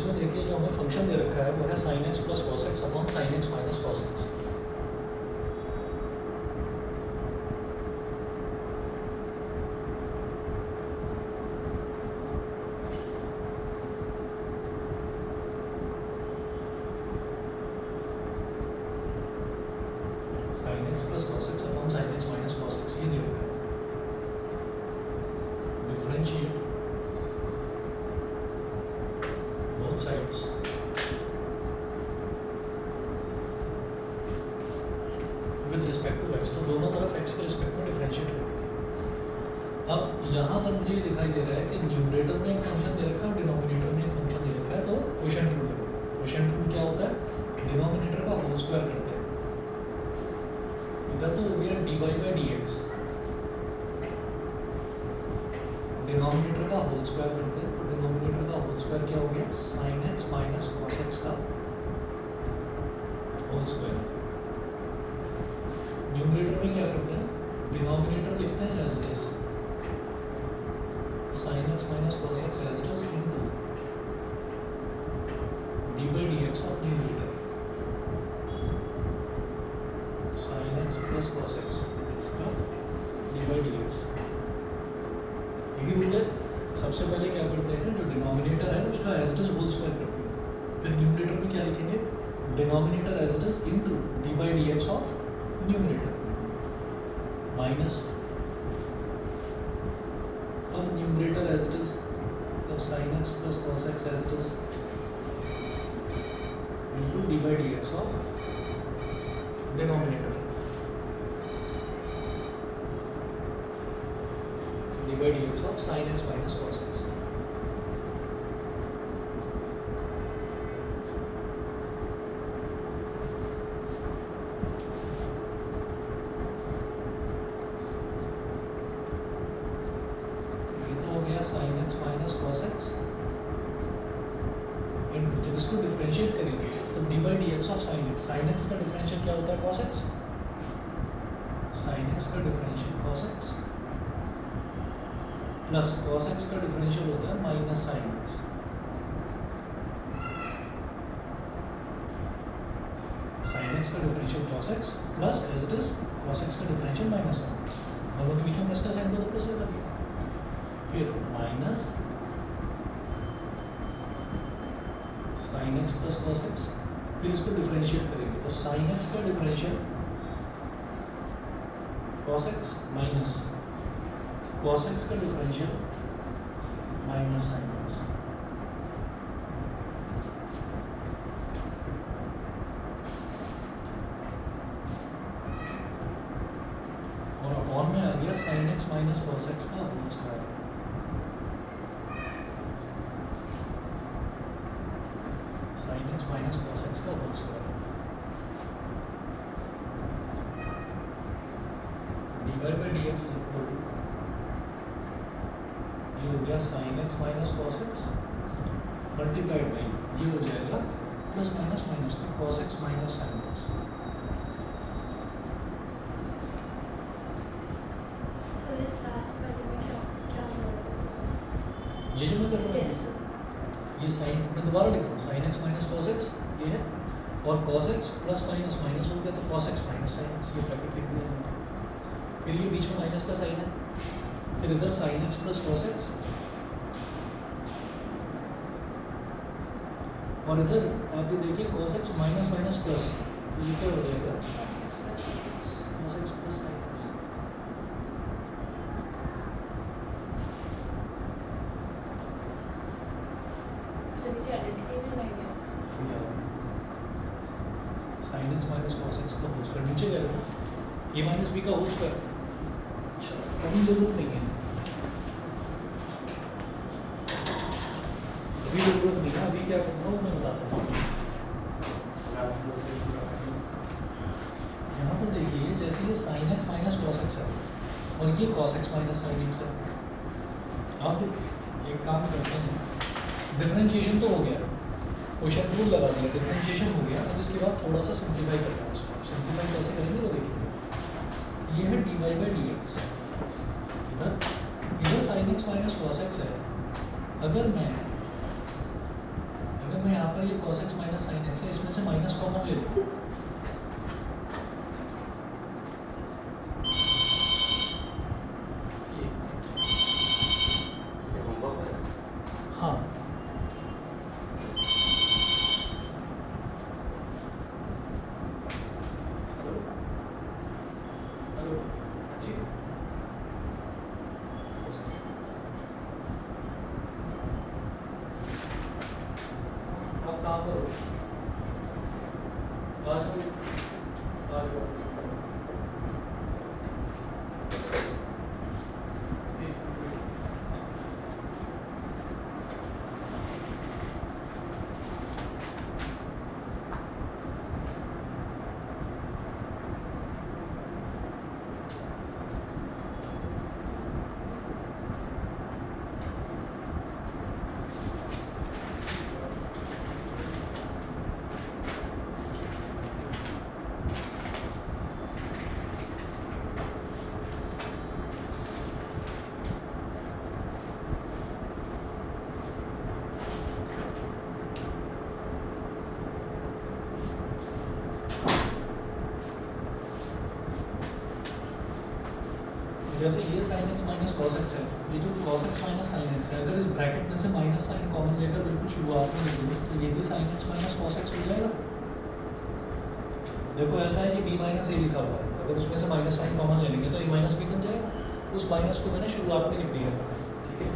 इसमें देखिए जो हमें फंक्शन दे रखा है वो है sin x plus cos x upon sin x minus cos x। sin x plus cos x upon sin x minus cos x ये दे रखा है। Differentiate both sides with respect to x, तो दोनों तरफ x के रिस्पेक्ट में differentiate हो गई। अब यहाँ पर मुझे ये दिखाई दे रहा है कि न्यूमरेटर में एक फंक्शन दे रखा है और डिनोमिनेटर में एक फंक्शन दे रखा है, तो क्वोशिएंट रूल लगेगा। क्वोशिएंट रूल क्या होता है? डिनोमिनेटर का होल स्क्वायर करते हैं। इधर तो हो गया dy by d x, denominator का होल स्क्वायर करते हैं, तो डिनोमिनेटर का होल स्क्वायर क्या हो गया? sin x minus cos x का होल स्क्वायर। न्यूमरेटर में क्या करते हैं? डिनोमिनेटर लिखते हैं as it is sin x minus cos x as it is into d by d x of numerator sin x plus cos x इसका d by d x. यही rule है। सबसे पहले क्या करते हैं, जो डिनोमिनेटर है उसका as it is whole square करते हैं, फिर न्यूमरेटर में क्या लिखेंगे? Denominator as it is into d by d x of numerator minus, अब न्यूमरेटर एज इट इज, तो sin x plus cos x as it is into d by d x of denominator d by d x of sin x minus cos x। sin x minus cos x into, जब इसको differentiate करेंगे तो D by d x of sin x। sin x का differential क्या होता है? cos x। sin x का differential cos x plus cos x का डिफरेंशियल होता है minus sin x। sin x का differential cos x plus as it is cos x का डिफरेंशियल माइनस sin x। दोनों के बीच में इसका साइन को तो प्लस लगा दिया, फिर minus sin x plus cos x, फिर इसको डिफरेंशिएट करेंगे तो sin x का differential cos x minus cos x का डिफरेंशियल माइनस sin x। और अपॉन में आ गया sin x minus cos x का whole square. sin x minus cos x का whole square d y by d x is equal to, ये हो गया sin x minus cos x multiplied by ये हो जाएगा प्लस माइनस माइनस में cos x minus sin x। ये जो मैं कर रहा हूँ ये साइन, मैं दोबारा लिख रहा हूँ sin x minus cos x ये है, और cos x plus minus minus हो गया तो cos x minus sin x, ये ब्रैकेट लिख दिया मैंने। फिर ये बीच में माइनस का साइन है, फिर इधर sin x plus cos x, और इधर आप ये देखिए cos x minus minus plus, तो ये क्या हो जाएगा? cos x plus sin x। sin x minus cos x का होल स्क्वायर नीचे जाएगा, a माइनस b का होल स्क्वायर। अच्छा, अभी जरूरत नहीं है, अभी जरूरत नहीं है, अभी क्या करना है मैं बताता हूँ। यहाँ पर देखिए जैसे ये sin x minus cos x है और ये cos x minus sin x है। अब एक काम करते हैं, डिफरेंशिएशन तो हो गया, क्वेश्चन रूल लगा दिया, डिफरेंशिएशन हो गया। अब इसके बाद थोड़ा सा सिंप्लीफाई करते हैं उसको। सिंप्लीफाई कैसे करेंगे वो देखिए, ये है d y by d x, इधर sin x minus cos x है। अगर मैं में यहाँ पर ये cos x minus sine x है, इसमें से माइनस कॉमन ले लो। हाँ हेलो हेलो जी, आप कहाँ पर हो? आ जाओ आ जाओ। जैसे ये sin x minus cos x है, ये जो cos x minus sin x है, अगर इस ब्रैकेट में से माइनस साइन कॉमन लेकर बिल्कुल शुरुआत में लिख दूँ तो ये भी sin x minus cos x हो जाएगा। देखो ऐसा है, ये b माइनस ए लिखा हुआ है, अगर उसमें से माइनस साइन कॉमन ले लेंगे तो ये माइनस बी बन जाएगा। उस माइनस को मैंने शुरुआत में लिख दिया, ठीक है।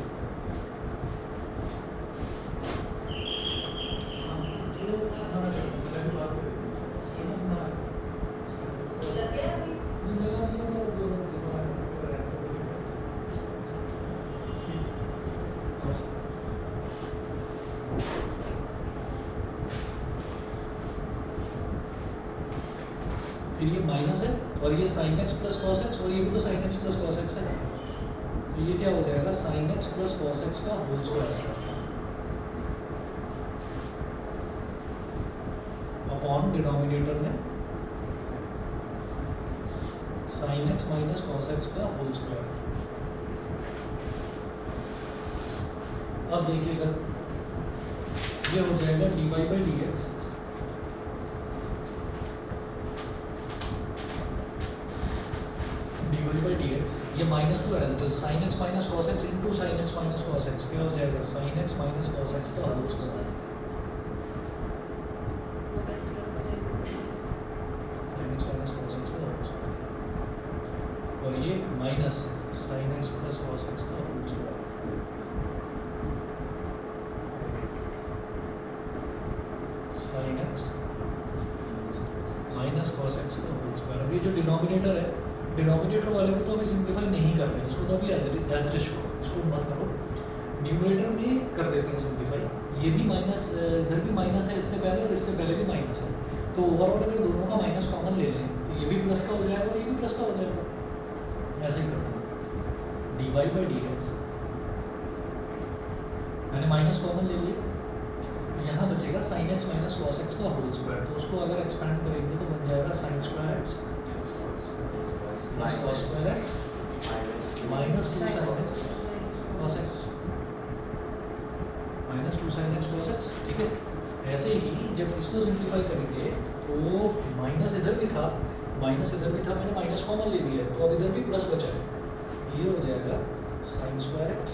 फिर ये माइनस है और ये sin x plus cos x, और ये भी तो sin x plus cos x है, तो ये क्या हो जाएगा sin x plus cos x का होल स्क्वायर अपॉन डिनोमिनेटर में sin x minus cos x का होल स्क्वायर। अब देखिएगा ये हो जाएगा dy by d x by dx, ये माइनस तो as it is sin x minus cos x into sin x minus cos x, क्या हो जाएगा sin x minus cos x का whole square. sin x minus cos x का whole square और ये minus sin x plus cos x का whole square. sin x minus cos x का whole square. अब ये जो डिनोमिनेटर है, डिनोमिनेटर वाले को तो अभी सिंप्लीफाई नहीं कर रहे हैं, इसको तो अभी एज इट इज छोड़ो, इसको मत करो। न्यूमरेटर में कर देते हैं सिंप्लीफाई। ये भी माइनस, इधर भी माइनस है इससे पहले और इससे पहले भी माइनस है, तो ओवरऑल अगर दोनों का माइनस कॉमन ले लें तो ये भी प्लस का हो जाएगा और ये भी प्लस का हो जाएगा। ऐसे ही करते हैं d y by d x, मैंने माइनस कॉमन ले लिया तो यहाँ बचेगा sin x minus cos x का होल स्क्वायर, तो उसको अगर एक्सपेंड करेंगे तो बन जाएगा sin square x plus cos square x minus 2 sin x cos x minus 2 sin x cos x, ठीक है। ऐसे ही जब इसको सिंप्लीफाई करेंगे तो माइनस इधर भी था, माइनस इधर भी था, मैंने माइनस कॉमन ले लिया है तो अब इधर भी प्लस बचा है, ये हो जाएगा sin square x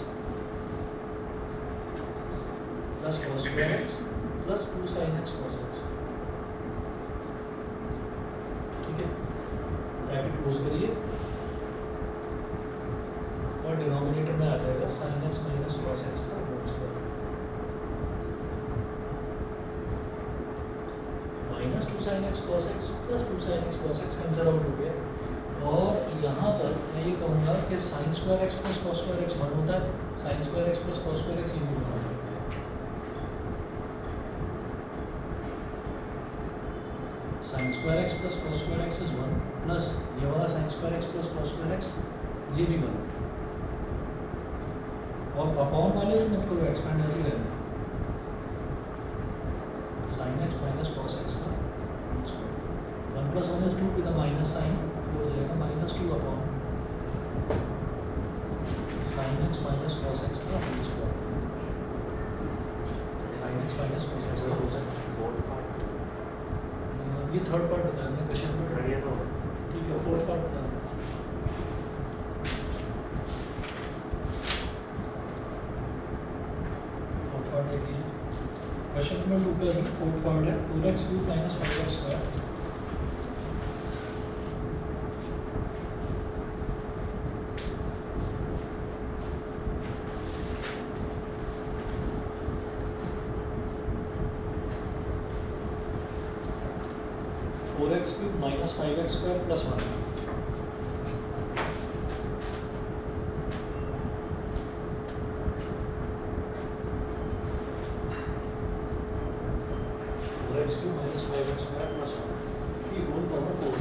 plus cos square x plus 2 sin x cos x, ठीक है। ब्रैकेट क्लोज करिए और डिनोमिनेटर में आ जाएगा sin x minus cos x का whole square minus 2 sin x cos x plus 2 sin x cos x cancel out हो गया। और यहाँ पर मैं ये कहूँगा कि sin square x plus cos square x 1 होता है, sin square x plus cos square x ये भी 1 होता है। sin square x plus cos square x is 1 plus ये वाला sin square x plus cos square x ये भी 1, और अपॉन वाले तो मत करो, एक्सपेंड ऐसे ही रहना। sin x minus cos x का 1 plus 1 is 2 with the minus sine, हो जाएगा minus 2 upon sin x minus cos x का whole square. sin sine x minus cos x का हो जाएगा। फोर्थ पार्ट ये थर्ड पार्ट बताया हमने क्वेश्चन में। थर्ड ये तो ठीक है, फोर्थ पार्ट बता दो। फोर्थ पार्ट देख लीजिए, क्वेश्चन नंबर 2 का ही फोर्थ पार्ट है। 4x³ minus 5x²। Four x cube minus 5x² plus 1। Four x cube minus 5x² plus 1 की होल पावर 4।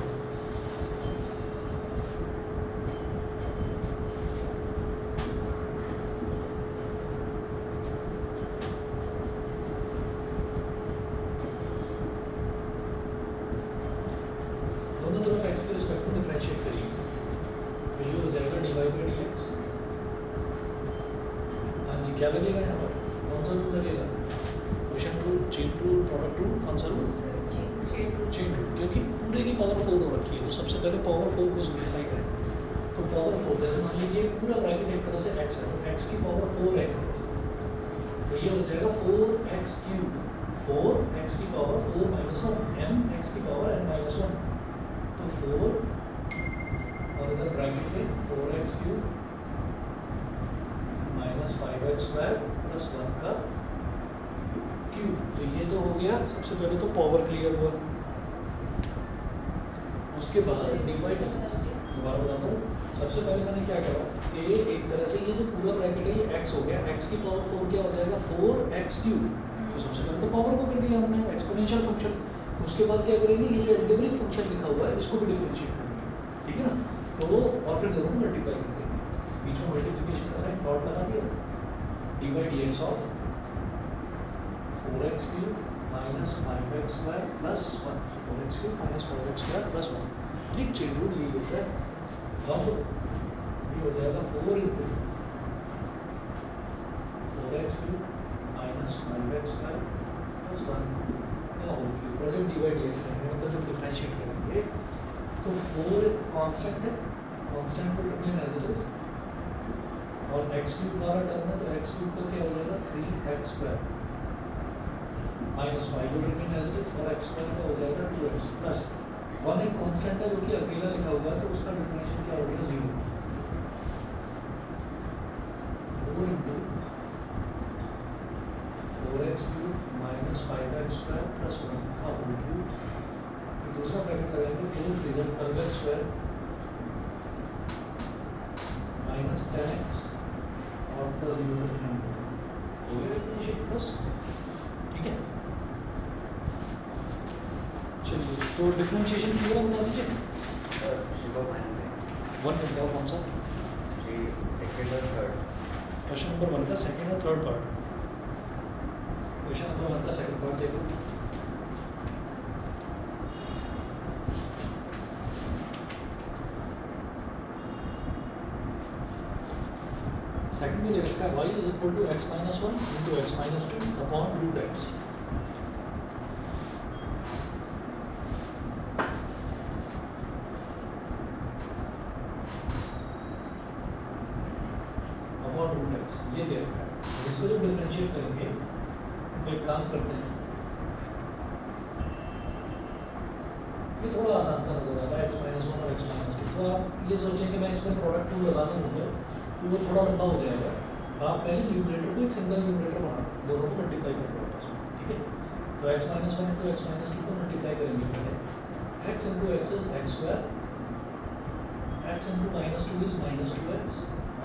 दोनों तरफ x के रिस्पेक्ट में डिफरेंशिएट करिए, तो ये हो जाएगा dy बाई dx। हाँ जी, क्या लगेगा यहाँ पर, कौन सा रूल लगेगा? Question rule, chain rule, product rule, कौन सा रूल? चेन रूल, क्योंकि पूरे की पावर 4 हो रखी है, तो सबसे पहले पावर 4 को सिम्प्लीफाई करें। तो पावर 4, जैसे मान लीजिए पूरा ब्रैकेट एक तरह से x है, तो x की पावर 4 है, तो ये हो जाएगा 4x³। 4x की पावर 4 माइनस 1, mx की पावर n माइनस 1, तो 4 और इधर ब्रैकेट में 4x³ माइनस 5x² प्लस 1 का क्यूब। तो ये तो हो गया, सबसे पहले तो पावर क्लियर हुआ। उसके बाद डिवाइड, दोबारा बताता हूँ। सबसे पहले मैंने क्या करा, एक तरह से ये जो पूरा ब्रैकेट है ये x हो गया, x की पावर 4 क्या हो जाएगा 4x³। तो सबसे पहले तो पावर को कर दिया हमने, एक्सपोनेंशियल फंक्शन। उसके बाद क्या करेंगे, ये जो एल्जेब्रिक फंक्शन लिखा हुआ है इसको भी डिफरेंशिएट करेंगे, ठीक है ना। तो और फिर दोनों मल्टीप्लाई कर देंगे, बीच में मल्टीप्लिकेशन का साइन डॉट लगा दिया। D by d x of 4x³ minus 5x² plus 1, 4x³ minus 5x² plus 1। ठीक, चेन रूल यही होता है। अब ये हो जाएगा 4 into 4x³ minus 5x² plus 1 का whole cube. Present d by d x करेंगे, मतलब जब डिफरेंशिएट करेंगे तो 4 कांस्टेंट है, कांस्टेंट को रिमेन एज इट इज, और x³ बाहर टर्म है, तो x³ का क्या हो जाएगा 3x² माइनस 5 को रिमेन एज इट इज, और x² का हो जाएगा 2x प्लस 1। एक कांस्टेंट है जो कि अकेला लिखा हुआ है, तो उसका डिफरेंशिएट क्या हो गया 0। 4 into 4x³ minus 5x² plus 1 का होल क्यूब। दूसरा ब्रैकेट लगाएंगे, 4 रिजल्ट x² माइनस 10x और प्लस 0 हो गया डिफरेंशिएट प्लस, ठीक है। चलिए, तो डिफरेंशिएशन क्लियर है, बता दीजिए। वन मिनट का कौन सा, सेकंड और थर्ड, क्वेश्चन नंबर 1 का सेकंड और थर्ड पार्ट। क्वेश्चन नंबर 1 का सेकंड पार्ट देखो। सेकंड में दे रखा है y is equal to x minus 1 into x minus 2 upon root x। Upon root x ये दे रखा है। इसको जब डिफरेंशिएट करेंगे तो एक काम करते हैं, ये थोड़ा आसान सा नजर आ रहा है, x माइनस 1 और x माइनस 2। तो आप ये सोचें कि मैं इसमें प्रोडक्ट रूल लगा दूँगा तो वो थोड़ा लंबा हो जाएगा। आप पहले न्यूमरेटर को एक सिंगल न्यूमरेटर बना, दोनों को मल्टीप्लाई कर दो आपस में, ठीक है। तो x minus 1 into x minus 2 को मल्टीप्लाई करेंगे पहले। x into x is x², x into minus 2 is minus 2x,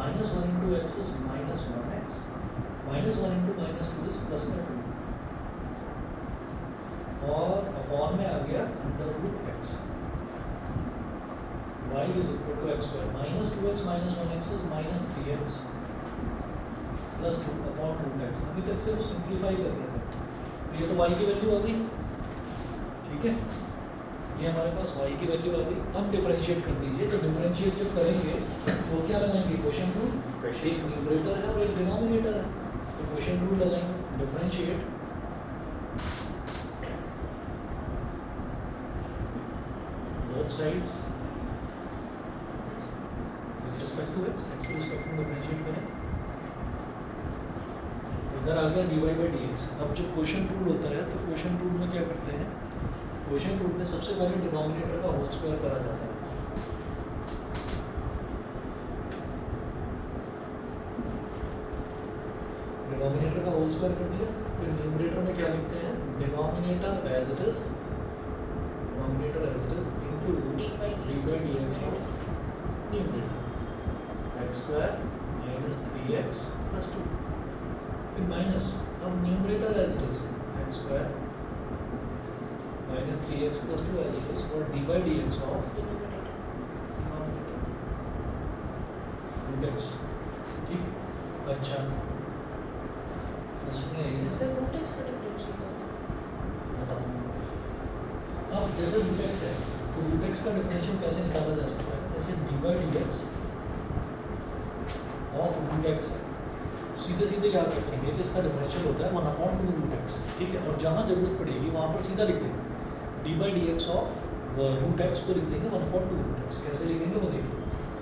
minus 1 into x is minus 1x, minus 1 into minus 2 is plus 2, और अपॉन में आ गया under root x। y is equal to x², minus 2x minus 1x is minus 3x plus 2 upon root x। अभी तक सिर्फ simplify कर रहे हैं, ये तो y की वैल्यू आ गई, ठीक है। ये हमारे पास y की वैल्यू आ गई। अब डिफरेंशिएट कर दीजिए। तो डिफरेंशिएट जब करेंगे तो क्या लगाएंगे, क्वेश्चन रूल। एक न्यूमरेटर है और एक डिनोमिनेटर है, तो क्वेश्चन रूल लगाएंगे। Differentiate both sides with respect to x के रिस्पेक्ट में डिफरेंशिएट करें, इधर आ गया dy by dx। अब जब क्वेश्चन रूल होता है तो क्वेश्चन रूल में क्या करते हैं, क्वेश्चन रूल में सबसे पहले डिनोमिनेटर का होल स्क्वायर करा जाता है। डिनोमिनेटर का होल स्क्वायर कर दिया, फिर न्यूमरेटर में क्या लिखते हैं, denominator as it is into d by dx of numerator x square minus 3x plus 2, फिर माइनस, अब numerator as it is x square minus 3x plus 2 as it is और d by dx of root x। ठीक, अच्छा इसमें sir root x का differential क्या होता है? बता दूँ। अब जैसे रूट x है तो रूट x का डिफरेंशियल कैसे निकाला जा सकता है, जैसे d by dx of root x है, सीधे सीधे याद रखेंगे कि इसका डिफरेंशियल होता है 1/2 रूट x। ठीक है, और जहाँ जरूरत पड़ेगी वहाँ पर सीधा लिख देंगे d by dx of root x को लिख देंगे 1/2 रूट x। कैसे लिखेंगे वो देखिए,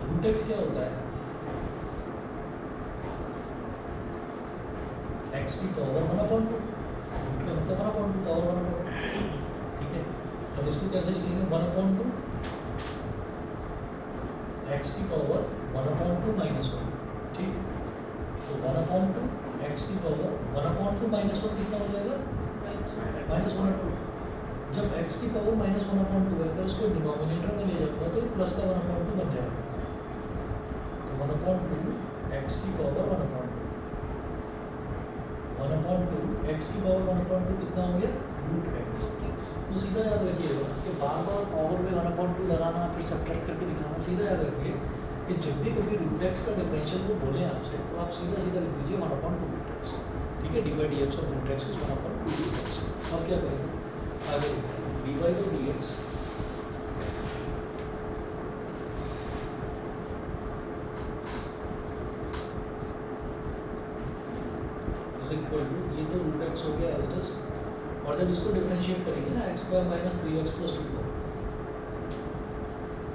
रूट x क्या होता है, x की पावर 1/2, रूट का मतलब 1/2 पावर 1/2। ठीक है, अब इसको कैसे लिखेंगे, 1/2 x की पावर 1/2 माइनस 1। ठीक, तो 1/2 x की पावर 1/2 माइनस 1 कितना हो जाएगा, -1/2। जब x की पावर -1/2 है अगर उसको डिनोमिनेटर में ले जाऊंगा तो ये प्लस का 1/2 बन जाएगा। तो 1/2 x की पावर 1/2 x की पावर 1/2 कितना हो गया, रूट x। तो सीधा याद रखिएगा कि बार बार पावर में 1/2 लगाना फिर सब्ट्रैक्ट करके दिखाना, सीधा याद रखिए कि जब भी कभी रूट x का डिफरेंशियल वो बोले आपसे तो आप सीधा सीधा लिख दीजिए 1/2 रूट x। ठीक है, dy by dx of root x is 1/2 root x। अब क्या करेंगे, आगे dy by dx is equal to, ये तो रूट x हो गया एज इट इज, और जब इसको डिफरेंशिएट करेंगे ना x square minus 3x plus 2 को,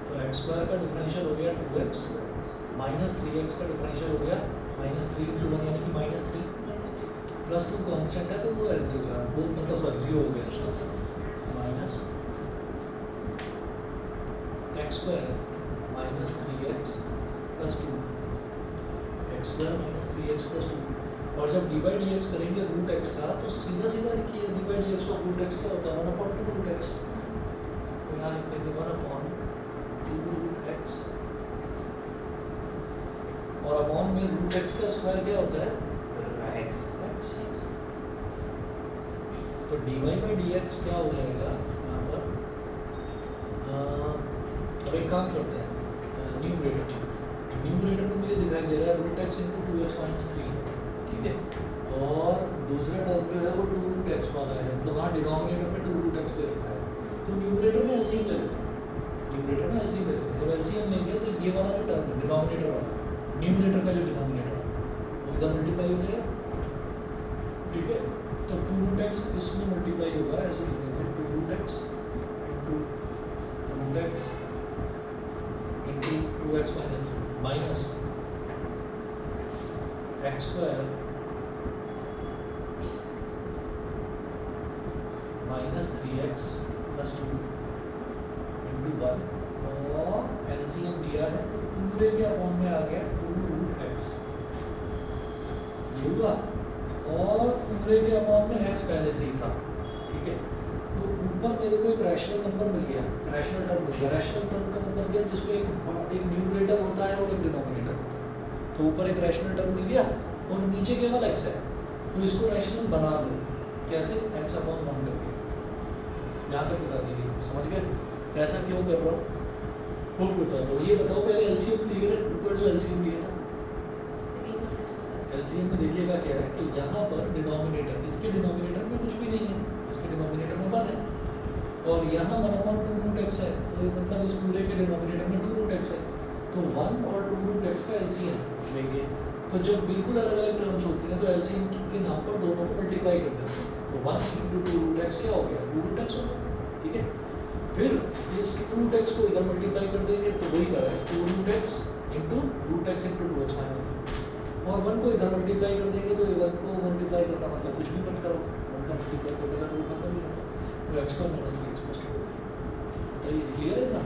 तो x स्क्वायर का डिफरेंशियल हो गया 2x माइनस 3x का डिफरेंशियल हो गया माइनस 3 इंटू 1 यानी कि -3 प्लस 2 कांस्टेंट है तो वो एज होगा, वो मतलब सॉरी 0 हो गया minus x square minus 3x plus 2 x square minus 3x plus 2। और जब dy by dx करेंगे रूट x का तो सीधा सीधा लिखिए dy by dx of root x क्या होता है, 1/2 रूट x। तो यहाँ लिख देंगे 1/2 रूट x, और अपॉन में रूट x का स्क्वायर क्या होता है, x। तो dy by dx क्या हो जाएगा यहाँ पर, अब एक काम करते हैं, न्यूमरेटर को मुझे दिखाई दे रहा है root x into 2x minus 3। ठीक है, और दूसरा टर्म जो है वो 2 रूट x वाला है, मतलब वहाँ डिनोमिनेटर में 2 रूट x दे रखा है, तो न्यूमरेटर में एलसीएम ले लेते हैं, जब एलसीएम लेंगे तो ये वाला जो टर्म है डिनोमिनेटर वाला, न्यूमरेटर का जो डिनोमिनेटर वो इधर मल्टीप्लाई हो जाएगा। ठीक है, तो 2 रूट x इसमें मल्टीप्लाई होगा, ऐसे लिखेंगे 2 root x into root x into 2x minus 3 minus x square minus 3x plus 2 into 1, और एलसीएम दिया है तो पूरे के अपॉन में आ गया 2 रूट x, ये हुआ, और पूरे के अपॉन में x पहले से ही था। ठीक है, तो ऊपर मेरे को एक रैशनल नंबर मिल गया, रैशनल टर्म मिल गया। रैशनल टर्म का मतलब क्या, जिसमें एक न्यूमरेटर होता है और एक डिनोमिनेटर होता है, तो ऊपर एक रैशनल टर्म मिल गया और नीचे केवल x है, तो इसको रैशनल बना दो, कैसे, x/1 करके। यहाँ तक बता दीजिए, समझ गए ऐसा क्यों कर रहा हूँ, खुद बता दो। ये बताओ पहले एलसीएम क्लियर है, ऊपर जो एलसीएम लिया था, एलसीएम में देखिएगा क्या है कि यहाँ पर डिनोमिनेटर, इसके डिनोमिनेटर में कुछ भी नहीं है, इसके डिनोमिनेटर में 1 है, और यहाँ 1/2 रूट x है, तो मतलब इस पूरे के डिनोमिनेटर में 2 रूट x है, तो 1 और 2 रूट x का एलसीएम लेंगे। तो जब बिल्कुल अलग अलग टर्म्स होती हैं तो एलसीएम के नाम पर दोनों को मल्टीप्लाई कर देते हैं, तो 1 इंटू 2 रूट x क्या हो गया, 2 रूट x हो गया। ठीक है, फिर इस रूट एक्स को इधर मल्टीप्लाई कर देंगे तो वही करेगा 2 root x into root x into 2x minus 3 और 1 को इधर मल्टीप्लाई कर देंगे तो इधर को मल्टीप्लाई करना मतलब कुछ भी मत करो 1 का मल्टीप्लाई करेगा तो मतलब नहीं होता तो एक्स स्क्वायर माइनस 3x तो ये क्लियर है ना।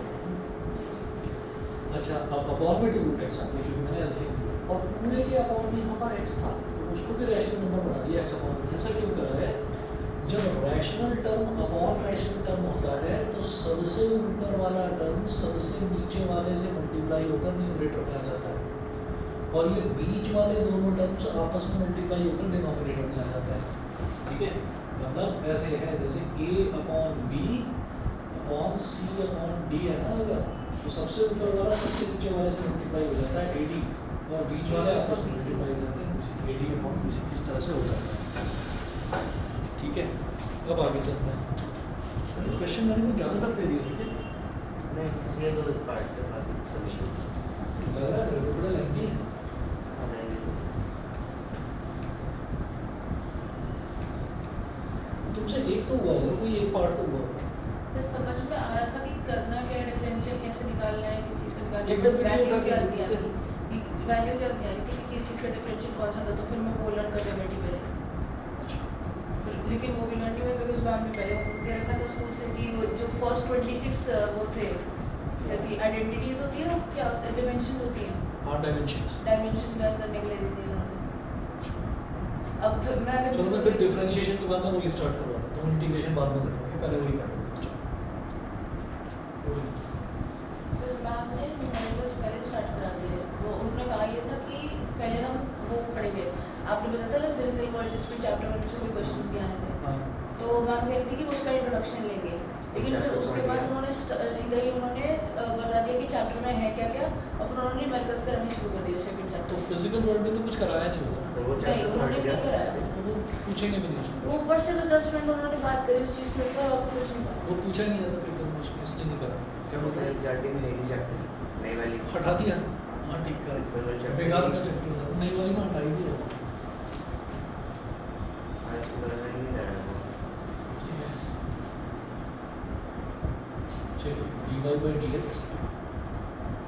अच्छा अब अपॉन में 2 रूट एक्स आती है क्योंकि मैंने एलसीएम दिया और पूरे के अपॉन में यहाँ पर x था तो उसको भी रैशनल नंबर बना दिया x अपॉन में। ऐसा क्यों करा है जब rational term upon rational term होता है तो सबसे ऊपर वाला टर्म सबसे नीचे वाले से मल्टीप्लाई होकर न्यूमरेटर में आ जाता है और ये बीच वाले दोनों टर्म्स आपस में मल्टीप्लाई होकर डिनोमिनेटर में आ जाता है। ठीक है मतलब ऐसे है जैसे a upon b upon c upon d है ना अगर तो सबसे ऊपर वाला सबसे नीचे वाले से मल्टीप्लाई हो जाता है ad और बीच वाले आपस में मल्टीप्लाई हो जाते हैं ad अपॉन bc इस तरह से होता है। ठीक है अब आगे चलते हैं। क्वेश्चन मैंने कुछ ज़्यादा टफ दे दिया ठीक है नहीं इसलिए तो पार्ट के बाद सॉल्यूशन लग रहा है मेरे को थोड़ा लेंथी है। आ जाएंगे। तुमसे एक तो हुआ होगा कोई एक पार्ट तो हुआ होगा। फिर समझ में आ रहा था कि करना क्या है डिफरेंशियल कैसे निकालना है किस चीज़ का निकालना एक बार वीडियो वैल्यूज उठा याद के नहीं आ रही वैल्यूज याद नहीं आ रही थी कि किस चीज़ का डिफरेंशियल कौन सा था तो फिर मैं वो लर्न कर बैठी मेरे लेकिन वो भी लर्न नहीं हुआ बिकॉज मैम ने पहले दे रखा था स्कूल से कि वो जो फर्स्ट 26 वो थे क्या थी आइडेंटिटीज होती है वो क्या डिमेंशंस होती हैं हाँ डायमेंशंस लर्न करने के लिए दी थी उन्होंने। अब फिर मैं अगर चलो मैं फिर डिफरेंशिएशन के बाद मैं वही स्टार्ट करवाता हूँ तो इंटीग्रेशन बाद में करवाएंगे पहले वही कर लेते हैं। कोई नहीं तो मैम ने न्यूमेरिकल्स पहले स्टार्ट करा दिए वो उन्होंने कहा ये था कि पहले हम वो पढ़ेंगे आपने बताया था ना फिजिकल वर्ल्ड जिसमें चैप्टर 1 से कोई क्वेश्चंस दिए आने थे हाँ तो मैम कह रही थी कि उसका इंट्रोडक्शन लेंगे लेकिन फिर उसके बाद उन्होंने सीधा ही उन्होंने बता दिया कि चैप्टर में है क्या क्या और फिर उन्होंने न्यूमेरिकल्स करानी शुरू कर दिया सेकंड तो चैप्टर। फिजिकल वर्ल्ड में तो कुछ कराया नहीं होगा तो वो नहीं चैप्टर तो उन्होंने हट नहीं गया कराया तो वो पूछेंगे भी नहीं उसमें वो ऊपर से तो 10 मिनट उन्होंने बात करी उस चीज़ के ऊपर और कुछ नहीं कहा। वो पूछा ही नहीं जाता पेपर में उसमें इसलिए नहीं करा क्या तो बताया एनसीईआरटी में है ही चैप्टर नई वाली हटा दिया हाँ ठीक Physical world कर chapter बेकार नहीं। का चैप्टर था नई वाली में हटाई दिया हाई स्कूल वाला नहीं कर रहा है चलिए dy by dx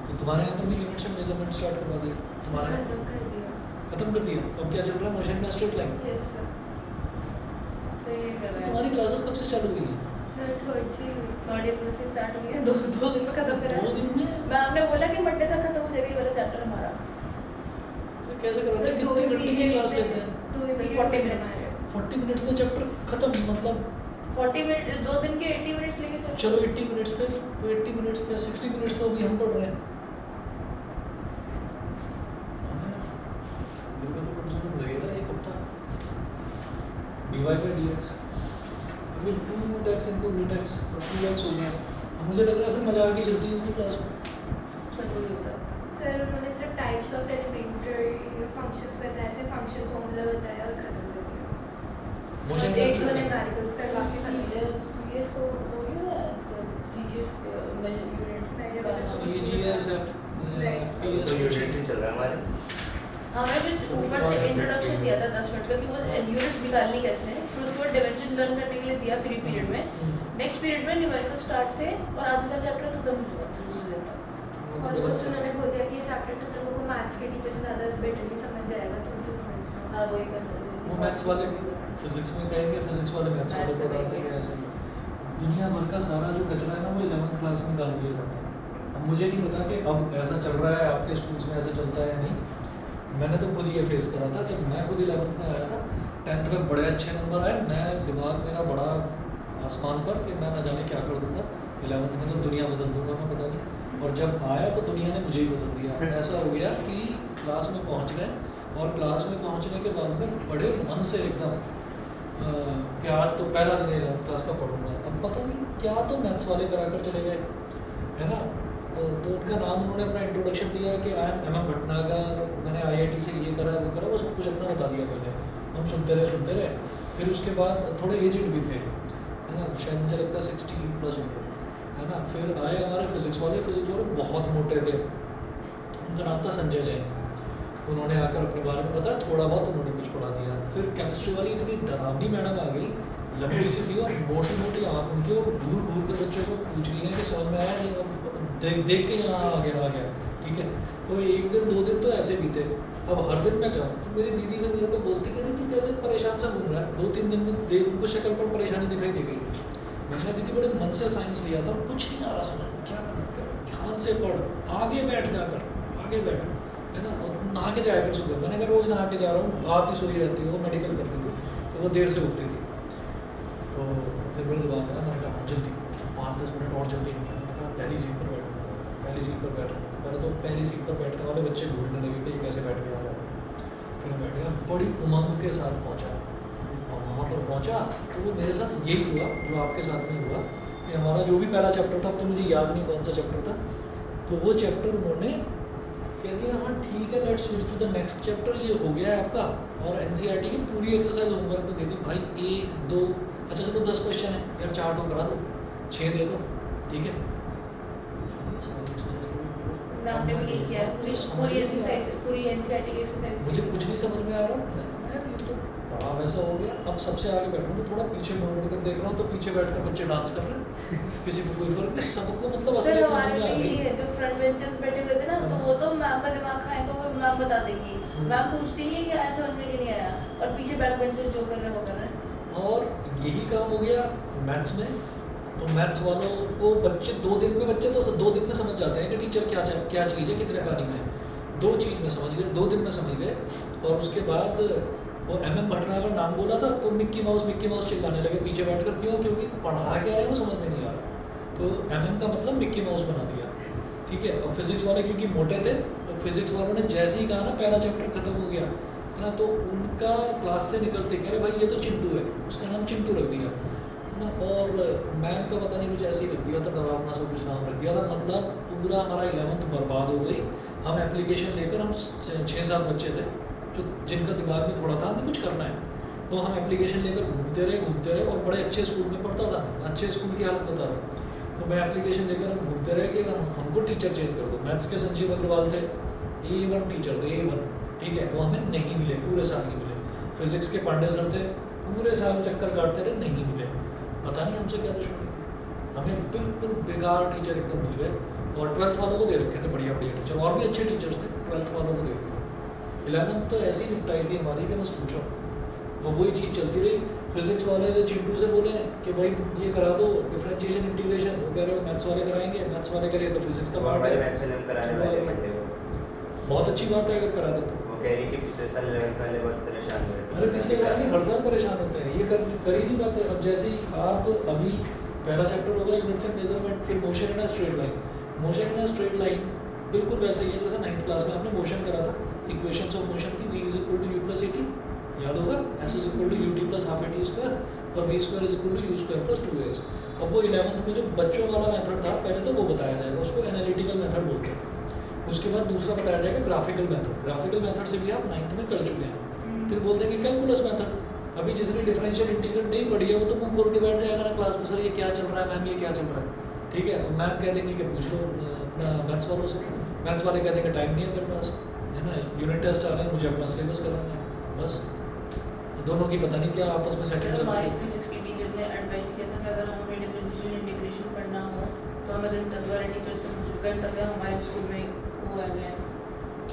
तो तुम्हारे यहाँ पर भी लिमिट्स एंड मेजरमेंट स्टार्ट करवा दिया तुम्हारे यहाँ खत्म कर दिया खत्म कर दिया अब क्या चल रहा है मोशन में स्ट्रेट लाइन यस सर सही है कर तो रहा है तुम्हारी क्लासेस कब से चालू हुई है सर थर्ड अप्रैल से स्टार्ट हुई है 2 दिन में खत्म करा 2 दिन में मैम ने बोला कि मंडे तक खत्म हो जाएगा ये वाला चैप्टर हमारा। तो कैसे करवाते हैं कितने घंटे की क्लास लेते हैं 40 मिनट्स 40 मिनट्स में चैप्टर खत्म मतलब 40 मिनट 2 दिन के 80 मिनट्स लेके चलो। चलो 80 मिनट्स पे तो 80 मिनट्स पे 60 मिनट्स तो अभी हम पढ़ रहे हैं ये तो कम से कम लगेगा एक हफ्ता dy by dx अभी 2 root x into root x और 2x हो गया अब मुझे लग रहा है फिर मजाक ही चलती होगी क्लास में सर वही होता है। सर उन्होंने सिर्फ टाइप्स ऑफ एलिमेंट्री फंक्शंस बताए थे फंक्शन फॉर्मूला बताया और खत्म कर दिया मोशन मतलब एक दो में न्यूमेरिकल्स करवा के खत्म कर दिया। सीरियस को वो नहीं होता सीरियस यूनिट CGS F तो FPS यूनिट से चल रहा है हमारे हमें भी ऊपर से इंट्रोडक्शन दिया था 10 मिनट का कि वो यूनिट्स निकालनी कैसे हैं फिर उसके बाद डिमेंशंस लर्न करने के लिए दिया फ्री पीरियड में नेक्स्ट पीरियड में न्यूमेरिकल स्टार्ट थे और आधे साल चैप्टर खत्म हो चुका था दूसरे दिन तक। और कुछ उन्होंने बोल दिया कि ये चैप्टर तुम लोगों को मैथ्स के टीचर से ज़्यादा बेटरली समझ जाएगा तो उनसे समझना। हाँ वही कर रहे वो मैथ्स वाले फिजिक्स में कहेंगे फिजिक्स वाले मैथ्स वाले Maths में पढ़ा कहेंगे। देंगे ऐसे ही दुनिया भर का सारा जो कचरा है ना वो 11th क्लास में डाल दिया जाता है। अब मुझे नहीं पता कि अब ऐसा चल रहा है आपके स्कूल्स में ऐसा चलता है या नहीं मैंने तो खुद ये फेस करा था जब मैं खुद 11th में आया था 10th में बड़े अच्छे नंबर आए मैं दिमाग मेरा बड़ा आसमान पर कि मैं ना जाने क्या कर दूंगा 11th में तो दुनिया बदल दूंगा मैं पता नहीं और जब आया तो दुनिया ने मुझे ही बदल दिया ऐसा हो गया कि क्लास में पहुंच गए और क्लास में पहुंचने के बाद में बड़े मन से एकदम कि आज तो पहला दिन 11th क्लास का पढ़ूंगा अब पता नहीं क्या तो मैथ्स वाले कराकर चले गए है ना तो उनका नाम उन्होंने अपना इंट्रोडक्शन दिया कि आई एम MM भटनागर मैंने IIT से ये करा वो करा वो सब कुछ अपना बता दिया पहले हम सुनते रहे फिर उसके बाद थोड़े एजेड भी थे है ना शायद मुझे लगता है 60 प्लस उनको है ना फिर आए हमारे फिजिक्स वाले बहुत मोटे थे उनका नाम था संजय जैन उन्होंने आकर अपने बारे में बताया थोड़ा बहुत उन्होंने कुछ पढ़ा दिया फिर केमिस्ट्री वाली इतनी डरावनी मैडम आ गई लंबी सी थी और मोटी मोटी आँख उनकी, और घूर घूर कर बच्चों को पूछ रही है कि समझ में आया नहीं, अब देख देख के यहाँ आ गया, ठीक है। तो एक दिन 2 दिन तो ऐसे बीते। अब हर दिन मैं जाऊँ तो मेरी दीदी ने मेरे को बोलती कि तू कैसे परेशान सा घूम रहा है, 2-3 दिन में देख उनको शक्ल पर परेशानी दिखाई दे गई। मैंने कहा दीदी बड़े मन से साइंस लिया था, कुछ नहीं आ रहा समझ में, क्या करना, ध्यान से पढ़, आगे बैठ जाकर, आगे बैठ, है ना, और नहा के जाया कर सुबह। मैंने कहा रोज़ नहा के जा रहा हूँ, आप ही सोई रहती हो, वो मेडिकल करती थी तो वो देर से उठती थी। तो फिर मेरे दिमाग में मैंने कहा जल्दी 5-10 मिनट और जल्दी निकला। मैंने कहा पहली सीट पर बैठूँगा, पहली सीट पर बैठ रहा हूँ। पहले तो पहली सीट पर बैठने वाले बच्चे ढूंढने लगे कि ये कैसे बैठ गया है। फिर मैं बैठ गया, बड़ी उमंग के साथ पहुँचा, और वहाँ पर पहुँचा तो वो मेरे साथ यही हुआ जो आपके साथ में हुआ कि हमारा जो भी पहला चैप्टर था, अब तो मुझे याद नहीं कौन सा चैप्टर था, तो वो चैप्टर उन्होंने कह दिया हाँ ठीक है let's switch to the next chapter, ये हो गया है आपका। और एनसीईआरटी की पूरी एक्सरसाइज होमवर्क में दे दी भाई, 1-2 अच्छा चलो 10 क्वेश्चन है यार, 4 तो करा दो, 6 दे दो, ठीक है। आपने भी यही किया है, पूरी एनसीईआरटी की एक्सरसाइज। मुझे कुछ नहीं समझ में आ रहा, मैं यार ये तो बड़ा वैसा हो गया। अब सबसे आगे बैठ रहा हूँ तो थोड़ा पीछे मुड़ कर देख रहा हूँ, तो पीछे बैठकर बच्चे डांस कर रहे हैं किसी को कोई फर्क नहीं, सबको मतलब असलियत समझ में आ गई। जो फ्रंट बेंचर्स बैठे हुए थे ना, तो वो तो मैम का दिमाग खाए तो वो मैम बता देंगी, मैम पूछती नहीं है कि आया समझ में कि नहीं आया, और पीछे बैक बेंचर जो कर रहे हैं वो कर रहे हैं। और यही काम हो गया मैथ्स में। तो मैथ्स वालों को बच्चे 2 दिन में, बच्चे तो 2 दिन में समझ जाते हैं कि टीचर क्या चीज़ है, कितने पानी में है। 2 चीज़ में समझ गए, 2 दिन में समझ गए। और उसके बाद वो MM भटनागर नाम बोला था तो मिक्की माउस चिल्लाने लगे पीछे बैठकर। क्यों? क्योंकि पढ़ा क्या रहे हैं वो समझ में नहीं आ रहा, तो MM का मतलब मिक्की माउस बना दिया, ठीक है। और फिजिक्स वाले क्योंकि मोटे थे, तो फिजिक्स वालों ने जैसे ही कहा ना पहला चैप्टर खत्म हो गया है ना, तो उनका क्लास से निकलते कह रहे भाई ये तो चिंटू है, उसका नाम चिंटू रख दिया है ना। और मैम का पता नहीं कुछ ऐसे ही रख दिया था, डरावना सा कुछ नाम रख दिया था। मतलब पूरा हमारा 11th बर्बाद हो गई। हम एप्लीकेशन लेकर, हम 6-7 बच्चे थे जो जिनका दिमाग में थोड़ा था हमें कुछ करना है, तो हम एप्लीकेशन लेकर घूमते रहे और बड़े अच्छे स्कूल में पढ़ता था। अच्छे स्कूल की हालत बता रहा हूँ, तो मैं एप्लीकेशन लेकर हम घूमते रहे कि हमको टीचर चेंज कर दो। मैथ्स के संजीव अग्रवाल थे, A1 टीचर थे, A1, ठीक है, वो हमें नहीं मिले, पूरे साल नहीं मिले। फिजिक्स के पांडे सर थे, पूरे साल चक्कर काटते रहे, नहीं मिले। पता नहीं हमसे क्या दुश्मनी थी, हमें बिल्कुल बेकार टीचर एकदम मिल गए। और 12th वालों को दे रखे थे बढ़िया टीचर, और भी अच्छे टीचर्स थे, 12th वालों को दे रखे। 11th तो ऐसी निपटाई थी हमारी कि बस पूछो, और वही चीज़ चलती रही। फिजिक्स वाले चिंटू से बोले कि भाई ये करा दो डिफरेंशिएशन इंटीग्रेशन, वो कह रहे हो मैथ्स वाले कराएंगे, मैथ्स वाले करिए तो फिजिक्स का पार्ट है, मैथ्स वाले कराने वाले मंडे को। बहुत अच्छी बात है अगर करा दे तो। वो कह रही कि पिछले साल 11th वाले बहुत परेशान हुए थे। अरे पिछले साल नहीं, हर साल परेशान होते हैं, ये कर ही नहीं पाते। अब जैसे ही आप अभी पहला चैप्टर होगा यूनिट्स एंड मेजरमेंट, फिर motion in a straight line. Motion in a straight line बिल्कुल वैसे ही है जैसे 9th क्लास में आपने मोशन करा था। इक्वेशंस ऑफ मोशन थी, v is equal to u plus 80, याद होगा, s is equal to ut plus half at square, और v square is equal to u square plus 2as। अब वो 11th में जो बच्चों वाला मेथड था, पहले तो वो बताया जाएगा, उसको एनालिटिकल मेथड बोलते हैं। उसके बाद दूसरा बताया जाएगा ग्राफिकल मेथड। ग्राफिकल मेथड से भी आप 9th में कर चुके हैं। फिर बोलते हैं कि कैलकुलस मेथड। अभी जिसने डिफरेंशियल इंटीग्रल नहीं पढ़ी है वो तो मुंह खोल के बैठ जाएगा ना क्लास में, सर ये क्या चल रहा है, मैम ये क्या चल रहा है, ठीक है। मैम कह देंगे कि पूछ लो अपना मैथ्स वालों से, मैथ्स वाले कह देंगे टाइम नहीं है मेरे पास, है ना, यूनिट टेस्ट आ रहे हैं, मुझे अपना सिलेबस कराना है, बस। दोनों की पता नहीं क्या आपस में सेटिंग चलती हमारी है। फिजिक्स की टीचर ने एडवाइस किया था कि अगर हमें डिफरेंशियल इंटीग्रेशन पढ़ना हो तो हमें गणितज्ञ वाले टीचर से पूछो। गणितज्ञ हमारे स्कूल में वो है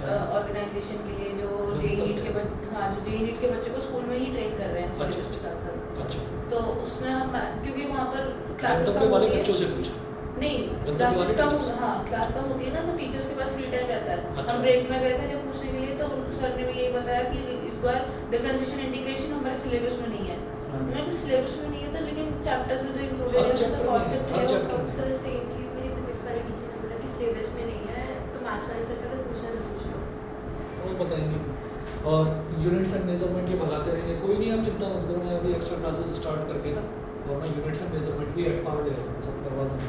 ऑर्गेनाइजेशन के लिए जो जेई नीट के बच्चे को स्कूल में ही ट्रेन कर रहे हैं सिलेबस के साथ साथ। अच्छा, तो उसमें हम, क्योंकि वहाँ पर क्लासेस गणितज्ञ कम वाले होती है, बच्चों से पूछे। नहीं गणितज्ञ क्लासेस वाले कम, टीचर्स? हाँ क्लास कम होती है ना, तो टीचर्स के पास फ्री टाइम रहता है। अच्छा। हम ब्रेक में गए थे जब पूछने के लिए, तो सर ने भी यही बताया कि इस बार डिफरेंशिएशन इंटीग्रेशन हमारे सिलेबस में नहीं है। मैंने कहा सिलेबस में नहीं है तो लेकिन चैप्टर्स में तो इंक्लूडेड हर है, chapter तो में, कॉन्सेप्ट हर है chapter वो। में। सर सेम चीज़ मेरी फिजिक्स वाले टीचर ने बोला कि सिलेबस में नहीं है, तो मैथ्स वाले सर से अगर पूछना है तो पूछ लो। वो बताएंगे। और यूनिट्स एंड मेजरमेंट ये भगाते रहेंगे, कोई नहीं, आप चिंता मत करो, मैं अभी एक्स्ट्रा क्लासेस स्टार्ट करके ना, और मैं यूनिट्स एंड मेजरमेंट भी एट पावर ले रहा हूँ, सब करवा दूँगा।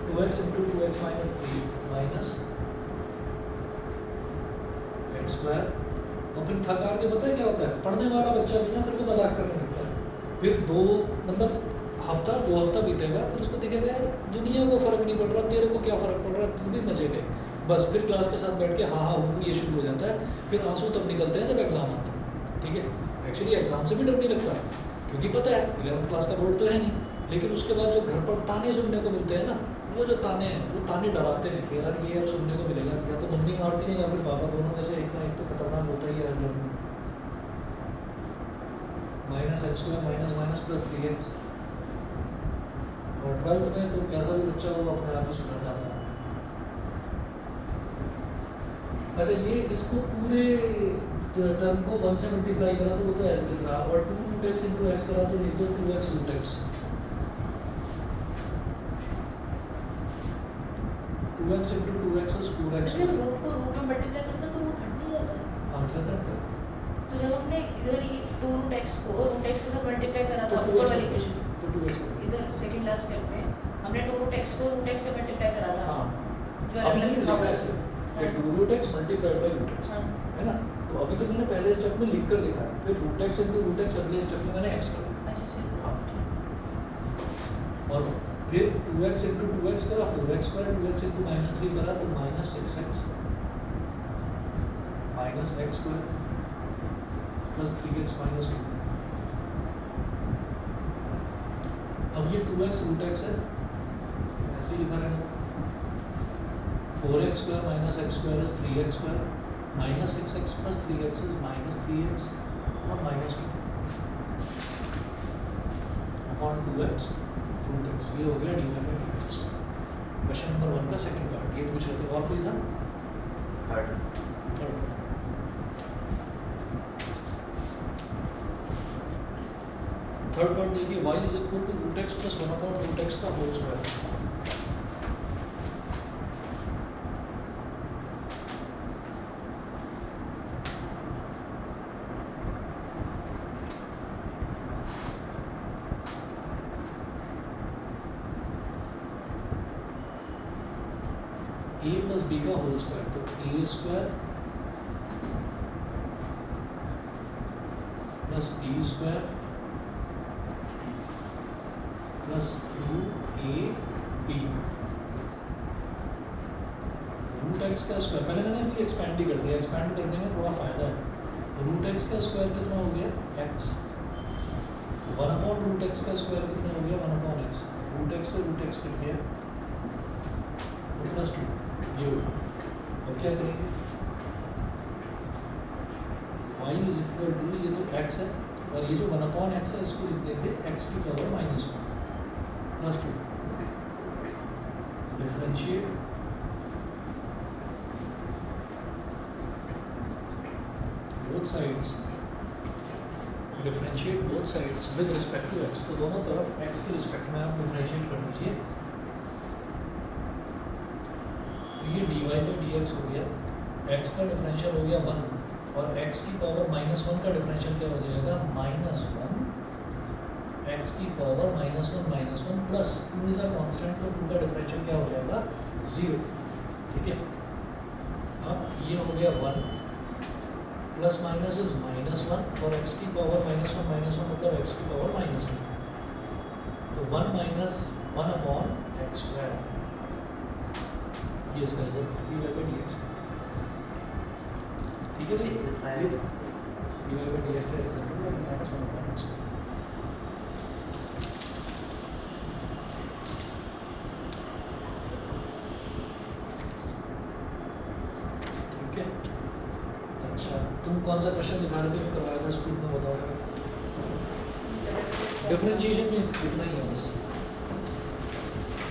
2x into 2x minus 3 minus x square. और फिर थक हार के पता है क्या होता है, पढ़ने वाला बच्चा भी ना फिर वो मजाक करने लगता है। फिर 2 हफ्ता बीतेगा, फिर उसको दिखेगा यार दुनिया को फ़र्क नहीं पड़ रहा, तेरे को क्या फ़र्क पड़ रहा है, तू भी मजे ले, बस। फिर क्लास के साथ बैठ के हाँ हाँ वो ये शुरू हो जाता है। फिर आंसू तब निकलते हैं जब एग्ज़ाम आता है, ठीक है। एक्चुअली एग्ज़ाम से भी डर नहीं लगता, क्योंकि पता है 11th क्लास का बोर्ड तो है नहीं, लेकिन उसके बाद जो घर पर ताने सुनने को मिलते हैं ना, वो जो ताने हैं वो ताने डराते हैं कि यार ये अब सुनने को मिलेगा, या तो मम्मी मारती है या फिर पापा, दोनों में से एक ना एक तो खतरनाक होता ही है अंदर में। -x² माइनस प्लस 3x, और 12th में तो कैसा भी बच्चा हो अपने आप ही सुधर जाता है। अच्छा, ये इसको पूरे टर्म को 1 से मल्टीप्लाई करा तो वो तो एज इट इज रहा, और 2 रूट एक्स इंटू एक्स करा तो नहीं तो 2x root x, 2x into 2x is 4x। जब रूट को रूट में मल्टीप्लाई करते तो रूट हट नहीं जाता है। हाँ करते हैं। तो जब हमने इधर ये 2 रूट x को रूट x के साथ मल्टीप्लाई करा तो था 2x ऊपर वाली इक्वेशन, तो 2x इधर सेकंड लास्ट स्टेप में हमने 2 रूट x को रूट x से मल्टीप्लाई करा था। हाँ, जो अब अलग नहीं अलग लिखा ऐसे कि 2 root x multiplied by root x, हाँ। है ना। तो अभी तो मैंने पहले स्टेप में लिख कर दिखाया, फिर रूट x इंटू रूट x अगले स्टेप में मैंने x कर दिया। अच्छा चलो। हाँ। और फिर 2x इंटू 2x करा, 4x स्क्वायर, 2x इंटू -3 करा तो -6x minus x square plus 3x minus 2। अब ये 2x रूट x है, ऐसे ही लिखा रहना। 4x square minus x square is 3x square, minus 6x plus 3x is -3x और -2 अपॉन 2x रूट x। ये हो गया divide by dx। Question number 1 का सेकंड पार्ट ये पूछ रहे थे, और कोई था? थर्ड थर्ड पार्ट देखिए, y is equal to root x plus 1 upon root x का whole square. a plus b का होल स्क्वायर, तो a square plus b square plus 2ab root x का स्क्वायर। पहले मैंने अभी एक्सपैंड ही कर दिया, एक्सपैंड करने में थोड़ा फायदा है। रूट एक्स का स्क्वायर कितना हो गया x, 1 अपॉन रूट एक्स का स्क्वायर कितना हो गया 1 अपॉन एक्स, रूट एक्स से रूट एक्स कट गया तो प्लस 2 ये हो गया। अब क्या करेंगे, y इज इक्वल टू, ये तो x है और ये जो 1 अपॉन एक्स है इसको लिख देंगे x की power -1 plus 2, differentiate both sides, differentiate both sides with respect to x। तो दोनों तरफ x के रिस्पेक्ट में आप डिफरेंशिएट कर दीजिए। तो ये dy बाई dx हो गया, x का डिफरेंशियल हो गया 1 और x की पावर -1 का डिफरेंशियल क्या हो जाएगा -1 x की power -1 plus 2 is a constant, तो 2 का डिफरेंशियल क्या हो जाएगा 0। ठीक है, अब ये हो गया 1 प्लस माइनस इज -1 और x की पावर -1 मतलब x की पावर -2, तो 1 माइनस 1 अपॉन एक्स स्क्वायर, ये इसका result d y by d x. ठीक है भाई, d y by d x का रिजल्ट होगा -1 अपॉन एक्स। ठीक है, अच्छा तुम कौन सा क्वेश्चन दिखा रहे थे जो करवाया था स्कूल में, बताओ। डिफरेंशिएशन में कितना ही है बस।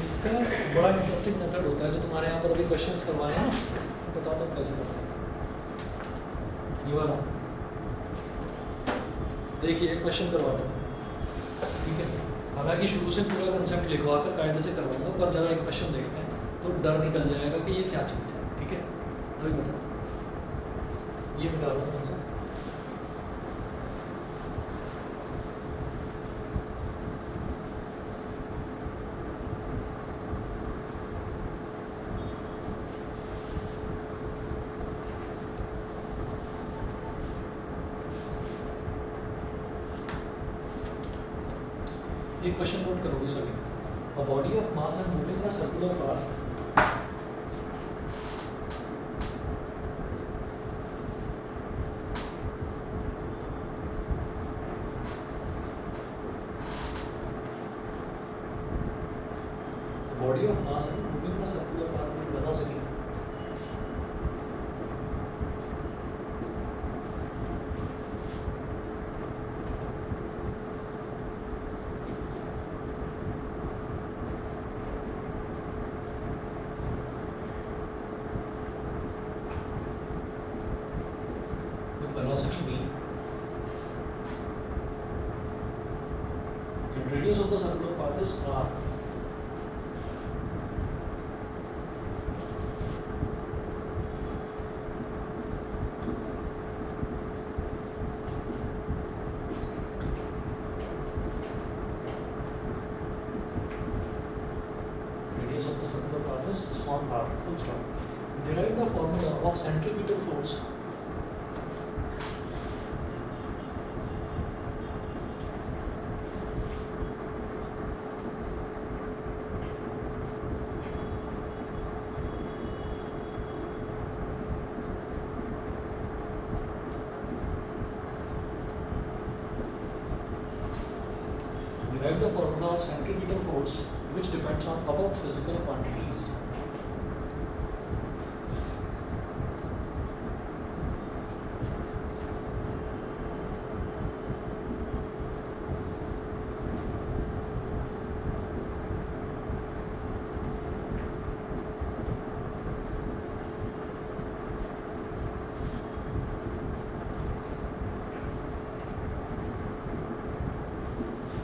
इसका बड़ा इंटरेस्टिंग मेथड होता है जो तुम्हारे यहाँ पर अभी क्वेश्चंस करवाए हैं ना, बताता हूँ कैसे करते हैं। ये वाला देखिए, एक क्वेश्चन करवाता हूँ, ठीक है। हालांकि शुरू से पूरा कंसेप्ट लिखवा कर कायदे से करवाऊंगा, पर जरा एक क्वेश्चन देखते हैं तो डर निकल जाएगा कि ये क्या चीज़ है। ठीक है, अभी बताता हूँ, ये बता रहा हूँ कंसेप्ट। एक क्वेश्चन नोट करोगे सभी। A body of mass and moving in a circular path body of mass है मूविंग का सर्कुलर पाथ में बना सके। Velocity v, the radius of the circular path is r. Radius of the circular path is small r, full stop. Derive the formula of centripetal force. Derive the formula of centripetal force, which depends on above physical quantities.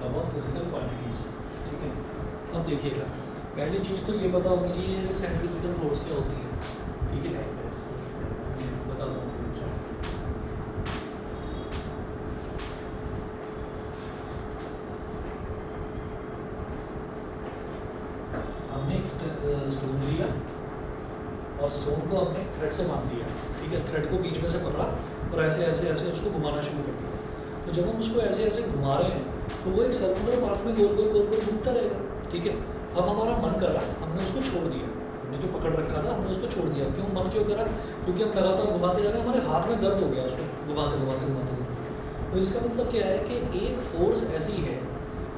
Above physical quantities, ठीक है। अब देखिएगा, पहली चीज़ तो ये पता होनी चाहिए सेंट्रीपिटल फोर्स क्या होती है, ठीक है। बता दो हमने एक स्टोन लिया और स्टोन को हमने थ्रेड से बांध दिया, ठीक है। थ्रेड को बीच में से पकड़ा और ऐसे ऐसे ऐसे उसको घुमाना शुरू कर दिया। तो जब हम उसको ऐसे ऐसे घुमा रहे हैं तो वो एक सर्कुलर पाथ में गोल गोल गोल गोल घूमता रहेगा, ठीक है। अब हमारा मन कर रहा, हमने उसको छोड़ दिया, हमने जो पकड़ रखा था हमने उसको छोड़ दिया। क्यों मन क्यों करा? क्योंकि हम लगातार घुमाते जा रहे हैं, हमारे हाथ में दर्द हो गया उसको घुमाते घुमाते घुमाते घुमाते। तो इसका मतलब क्या है कि एक फोर्स ऐसी है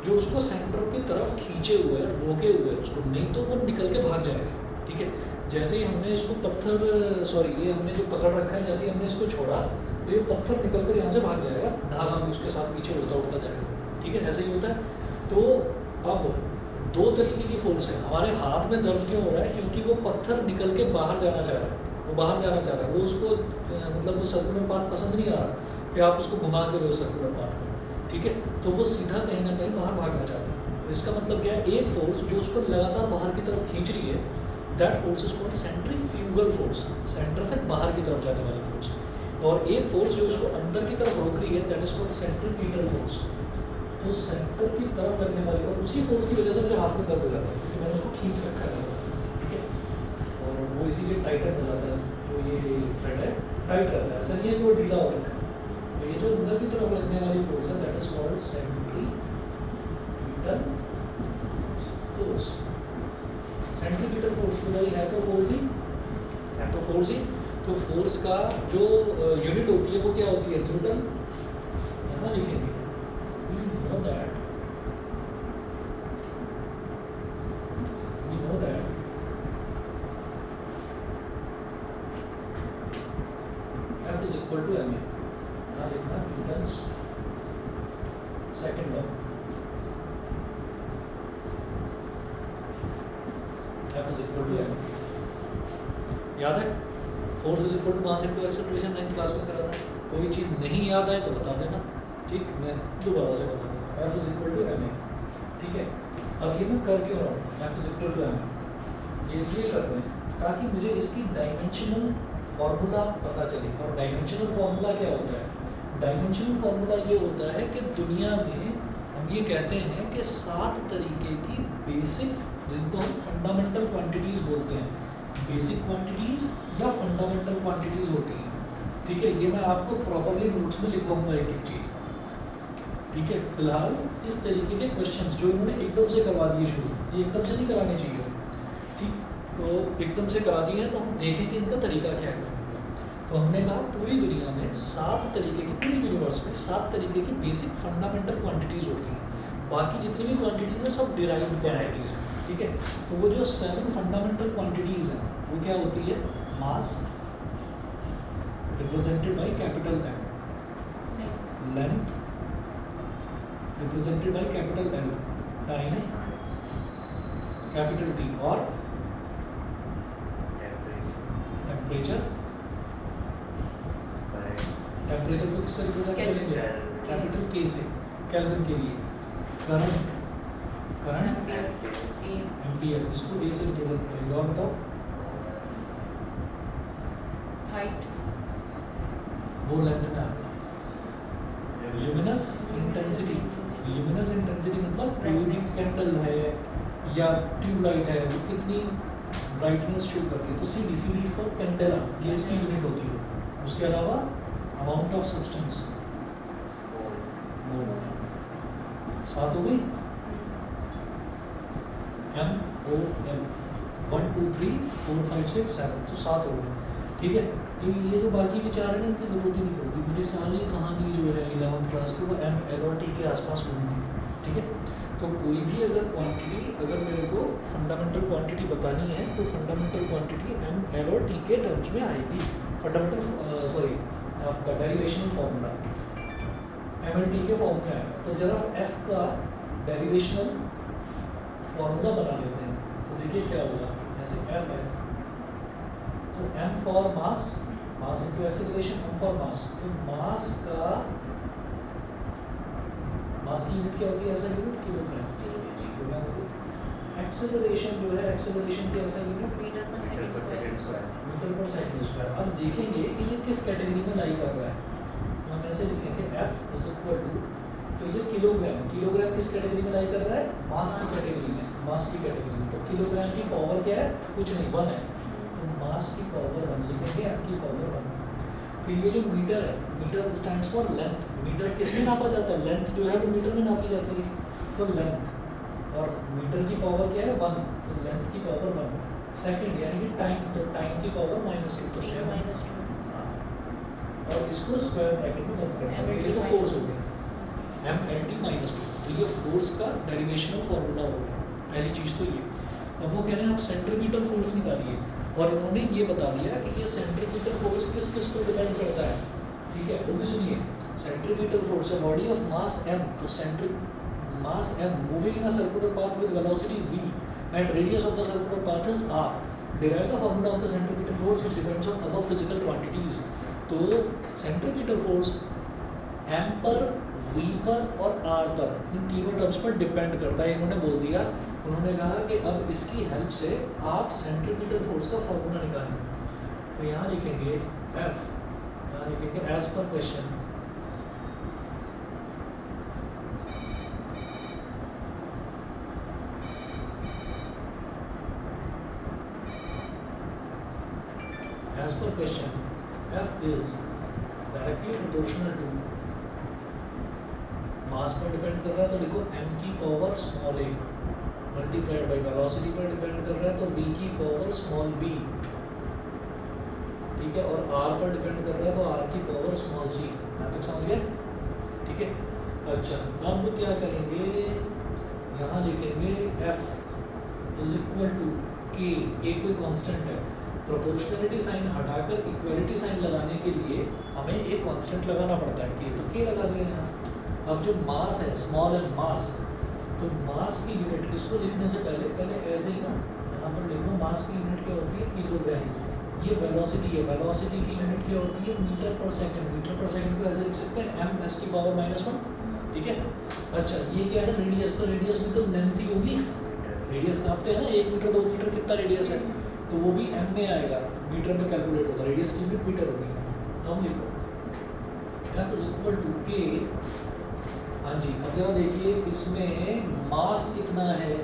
जो उसको सेंटर की तरफ खींचे हुए है, रोके हुए है उसको, नहीं तो वो निकल के भाग जाएगा, ठीक है। जैसे ही हमने इसको ये हमने जो पकड़ रखा है, जैसे ही हमने इसको छोड़ा तो ये पत्थर निकल कर यहाँ से भाग जाएगा, धागा भी उसके साथ पीछे उड़ता उड़ता जाएगा, ठीक है। ऐसे ही होता है। तो अब दो तरीके की फोर्स है। हमारे हाथ में दर्द क्यों हो रहा है? क्योंकि वो पत्थर निकल के बाहर जाना चाह रहा है, वो बाहर जाना चाह रहा है, वो उसको मतलब वो सर्कुलर पाथ पसंद नहीं आ रहा कि आप उसको घुमा के रहो सर्कुलर पाथ में, ठीक है। तो वो सीधा कहीं ना कहीं बाहर भागना चाहता है। तो इसका मतलब क्या है? एक फोर्स जो उसको लगातार बाहर की तरफ खींच रही है, that force is called centrifugal force, centre से बाहर की तरफ जाने वाली फोर्स। और एक फोर्स जो उसको अंदर की तरफ रोक रही है, that is called centripetal force. तो सेंटर की तरफ लगने वाली, और उसी फोर्स की वजह से मेरे हाथ में दर्द हो जाता है क्योंकि मैंने उसको खींच रखा है, ठीक है। और वो इसीलिए टाइटर हो जाता है, तो ये थ्रेड है टाइट रहता है, ऐसा नहीं है कि वो ढीला हो रखा है। तो ये जो अंदर की तरफ लगने वाली फोर्स है, that is called centripetal force. Centripetal force तो भाई है तो फोर्स ही है, तो फोर्स ही। तो फोर्स का जो यूनिट होती है वो क्या होती है? न्यूटन। यहाँ लिखेंगे we know that F is equal to ma। यहाँ लिखना Newton's second law, F is equal to ma। याद है? Force is equal to mass into acceleration, 9th class में करा था। कोई चीज़ नहीं याद आए तो बता देना, ठीक, मैं दोबारा से बता दूँगा। F is equal to ma, ठीक है। अब ये मैं कर क्यों रहा हूँ? F is equal to ma ये इसलिए कर रहे हैं ताकि मुझे इसकी डायमेंशनल फार्मूला पता चले। और डायमेंशनल फार्मूला क्या होता है? डायमेंशनल फार्मूला ये होता है कि दुनिया में हम ये कहते हैं कि 7 तरीके की बेसिक, जिनको हम फंडामेंटल क्वांटिटीज़ बोलते हैं, बेसिक क्वांटिटीज़ या फंडामेंटल क्वांटिटीज़ होती हैं, ठीक है। ये मैं आपको प्रॉपरली नोट्स में लिखवाऊंगा एक एक चीज़, ठीक है। फिलहाल इस तरीके के क्वेश्चंस जो इन्होंने एकदम से करवा दिए शुरू, ये एकदम से नहीं कराने चाहिए, ठीक। तो एकदम से करा दिए हैं तो हम देखें कि इनका तरीका क्या है। तो हमने कहा पूरी दुनिया में 7 तरीके की, पूरी यूनिवर्स में 7 तरीके की बेसिक फंडामेंटल क्वांटिटीज़ होती हैं। बाकी जितनी भी क्वांटिटीज़ है सब डिराइव्ड क्वांटिटीज़ हैं, ठीक है। तो वो जो 7 फंडामेंटल क्वांटिटीज़ हैं वो क्या होती है, mass represented by capital M, length represented by capital L, time capital T, और टेम्परेचर टेम्परेचर को किससे रिप्रेजेंट करेंगे, कैपिटल K से, केल्विन के लिए, करंट एम्पियर, इसको A से रिप्रेजेंट करेंगे। और बताओ हाइट, वो लेंथ में आता है। ल्यूमिनस इंटेंसिटी, ल्यूमिनस इंटेंसिटी मतलब कोई भी कैंडल है या ट्यूबलाइट है वो कितनी ब्राइटनेस शो कर रही है, तो CDCD फॉर कैंडेला, ये इसकी यूनिट होती है। उसके अलावा अमाउंट ऑफ सब्सटेंस, 7 हो गई, MOL 1 2 3 4 5 6 7, तो 7 हो गए, ठीक है। तो ये जो बाकी विचार है ना इनकी ज़रूरत ही नहीं पड़ती, मेरी सारी कहानी जो है 11th क्लास की वो M L और T के आसपास हुई थी, ठीक है। तो कोई भी अगर क्वांटिटी, अगर मेरे को फंडामेंटल क्वांटिटी बतानी है तो फंडामेंटल क्वांटिटी M L और T के टर्म्स में आएगी। फंडामेंटल सॉरी आपका डेरिवेशनल फार्मूला MLT के फॉर्म में आएगा। तो जरा F का डेरिवेशनल फार्मूला बना लेते हैं, तो देखिए क्या होगा। जैसे F है तो M for mass, mass into acceleration, M for mass, तो मास की यूनिट क्या होती है, ऐसा यूनिट किलोग्राम। एक्सेलरेशन जो है, एक्सेलरेशन की ऐसा यूनिट मीटर पर सेकंड स्क्वायर। मीटर पर सेकंड स्क्वायर। अब देखेंगे कि ये किस कैटेगरी में लाई कर रहा है, हम ऐसे लिखेंगे F इज इक्वल टू, तो ये किलोग्राम, किलोग्राम किस कैटेगरी में लाई कर रहा है, मास की कैटेगरी में, मास की कैटेगरी में। तो किलोग्राम की पावर क्या है, कुछ नहीं, 1 है, तो मास की पावर 1 लिखेंगे, M की पावर 1। फिर ये जो मीटर है, metre stands for length, metre किस में नापा जाता है, लेंथ जो है वो मीटर में नापी जाती है, तो लेंथ, और मीटर की पावर क्या है 1, तो लेंथ की पावर 1। सेकंड यानी कि टाइम, तो टाइम की पावर -2, तो 3 - 2, और इसको स्क्वायर ब्रैकेट में बंद करना है, ये तो फोर्स हो गया MLT -2। तो ये फोर्स का डेरिवेशनल फार्मूला हो गया, पहली चीज़ तो ये। अब वो कह रहे हैं आप सेंट्रीपिटल फोर्स निकालिए, और इन्होंने ये बता दिया कि ये सेंट्रीपिटल फोर्स किस किस पर डिपेंड करता है, ठीक है। वो भी सुनिए, सेंट्रीपिटल फोर्स है बॉडी ऑफ मास M, तो मास M moving in a circular path with velocity v and radius of the circular path is r. Derive the formula of the centripetal force which depends on above physical quantities. तो centripetal force M पर, V पर और R पर, इन तीनों terms पर depend करता है, इन्होंने बोल दिया। उन्होंने कहा कि अब इसकी हेल्प से आप सेंट्रीपिटल फोर्स का फॉर्मूला निकालेंगे। तो यहाँ लिखेंगे F, यहाँ लिखेंगे as per question, as per question, F is directly proportional to, mass पर डिपेंड कर रहा है तो लिखो M की power small a multiplied by velocity पर डिपेंड कर रहा है तो V की पावर स्मॉल b, ठीक है, और R पर डिपेंड कर रहा है तो R की पावर स्मॉल c। यहाँ तक समझ गए, ठीक है। अच्छा, अब क्या करेंगे, यहाँ लिखेंगे F is equal to K, कोई कांस्टेंट है, प्रोपोर्शनलिटी साइन हटाकर इक्वलिटी साइन लगाने के लिए हमें एक कांस्टेंट लगाना पड़ता है, K, तो K लगा दिया यहाँ। अब जो मास है, स्मॉल है मास, तो मास की यूनिट, इसको लिखने से पहले ऐसे ही ना यहाँ पर लिखो, मास की यूनिट क्या होती है, किलोग्राम। ये वेलोसिटी है, वेलोसिटी की यूनिट क्या होती है, मीटर पर सेकंड। मीटर पर सेकंड को ऐसे लिख सकते हैं m/s की पावर -1, ठीक है। अच्छा, ये क्या है, रेडियस, तो रेडियस भी तो लेंथ ही होगी, रेडियस नापते हैं ना, 1 मीटर 2 मीटर कितना रेडियस है, तो वो भी m में आएगा, मीटर में कैलकुलेट होगा, रेडियस की यूनिट मीटर होगी। हम लिखो F is equal to K। हाँ जी, अब जरा देखिए इसमें मास कितना है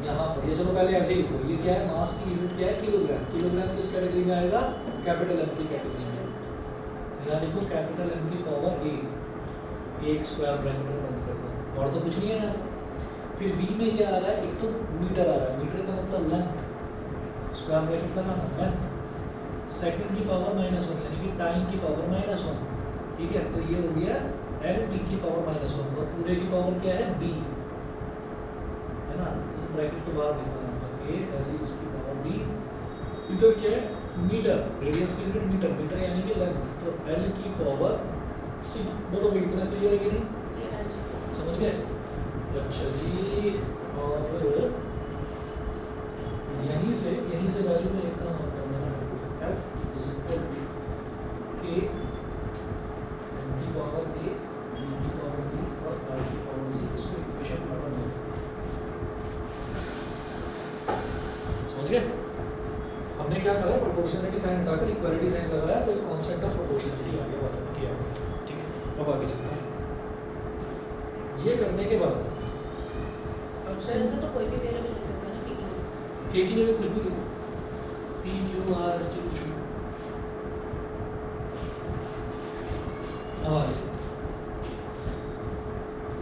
यहाँ पर, ये चलो पहले ऐसे ही लिखो, ये क्या है, मास की यूनिट क्या है, किलोग्राम। किलोग्राम किस कैटेगरी में आएगा, कैपिटल M की कैटेगरी में। यहाँ लिखो कैपिटल M की पावर a, एक स्क्वायर ब्रैकेट में बंद कर दो, और तो कुछ नहीं है यहाँ। फिर V में क्या आ रहा है, एक तो मीटर आ रहा है, मीटर का मतलब लेंथ, स्क्वायर ब्रैकेट लगाना लेंथ, सेकंड की पावर -1 यानी कि टाइम की पावर -1, ठीक है। तो ये हो गया L T की पावर -1, और पूरे की पावर क्या है B, ब्रैकेट के बाहर लिखना है ए ऐसे इसकी पावर बी, इधर क्या है मीटर, रेडियस की यूनिट मीटर, मीटर यानी कि लेंथ, तो एल की पावर सी। बोलो भाई इतना क्लियर है कि नहीं, समझ गए? अच्छा जी, और यहीं से वैल्यू में एक काम और करना है, एफ इज इक्वल टू के एम की पावर ए, बी की पावर बी और आर की पावर सी, इसको इक्वेशन नंबर 9 समझ गए? हमने क्या करा, प्रोपोर्शनलिटी साइन लगाकर इक्वालिटी साइन लगाया तो एक कांसेप्ट ऑफ प्रोपोर्शनलिटी आ गया बारे में किया, ठीक है? अब आगे चलते हैं। ये करने के बाद अब सर ऐसे तो कोई भी वेरिएबल ले सकते हैं ना, ठीक है? के की जगह कुछ भी लिखो, P Q R S T कुछ भी। अब आगे चलते हैं।